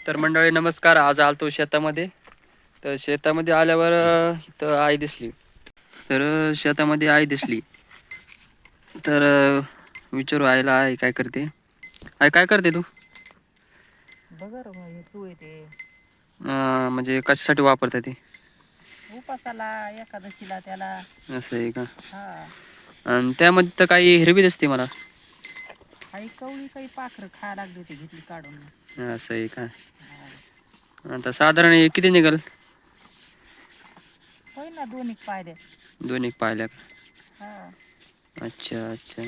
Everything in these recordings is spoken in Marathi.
तर मंडळी नमस्कार. आज आलतो शेतामध्ये. तर शेतामध्ये आल्यावर इथं आई दिसली. शेतामध्ये आई दिसली. तर विचारू आईला, आई काय करते. आई काय करते तू? बघर हे चुळे ते म्हणजे कशासाठी वापरते ते? उपासाला एकादशीला त्याला. असं आहे का? हा. आणि त्यामध्ये तर काही हिरवी दिसते मला. काही कवळी काही पाखरं खा लागली ते घेतली काढून. असं आहे का? आता साधारण हे किती निघाल? होय ना 2 पायऱ्या. 2 पाहिल्या का? हा. अच्छा अच्छा,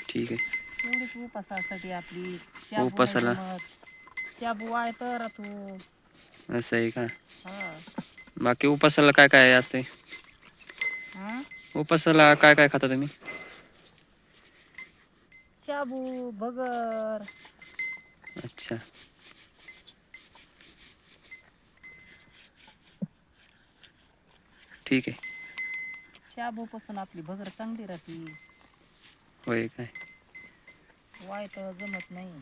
ठीक आहे. एवढीच उपासासाठी आपली. शाबू नाही उपासाला जमत. शाबू आहे तर तू. असं आहे का? हा. बाकी उपासाला काय काय असते? हा. उपासाला काय काय खाता तुम्ही? शाबू, भगर. अच्छा, ठीक आहे. शाबू पासून आपली भगर चांगली राहते. होय काय? वाय तर जमत नाही.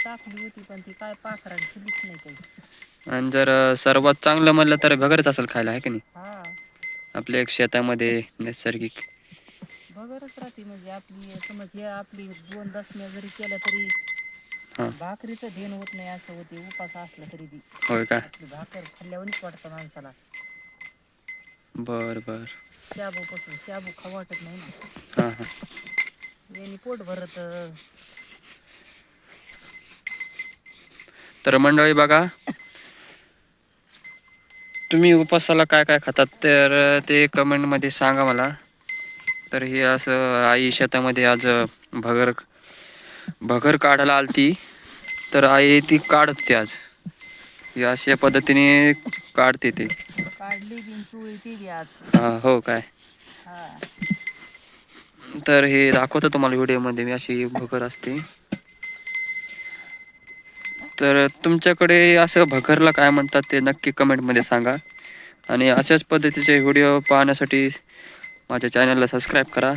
टाकली होती पण ती काय पाखराने फुलीच नाही काही. आणि जर सर्वात चांगलं म्हणलं तर भगरच असेल खायला, आहे की नाही? हा. आपल्या एक शेतामध्ये नैसर्गिक. भगरच राहते म्हणजे आपली समज हे आपली 2 दसम्या जरी केल्या तरी हां. भाकरीचं धेन होत नाही असं होते. उपास असला तरी बी होय का? आपली भाकर खाल्ल्यावानीच वाटतं माणसाला. बर बर. शाबू पासून शाबू खाऊ वाटत नाही ना. हां हां. याने पोट भरत. तर मंडळी बघा, तुम्ही उपासाला काय काय खातात तर ते कमेंटमध्ये सांगा मला. तर हे असं आई शेतामध्ये आज भगर भगर काढायला आलती. तर आई ती काढते आज. ही अशा पद्धतीने काढते ते. काढली बिन चुळी ती बी आज. हो काय? हा. तर हे दाखवतो तुम्हाला व्हिडिओमध्ये मी. अशी भगर असते. तर तुमच्याकडे असं भगरला काय म्हणतात ते नक्की कमेंटमध्ये सांगा. आणि अशाच पद्धतीचे व्हिडिओ पाहण्यासाठी माझ्या चॅनलला सबस्क्राईब करा.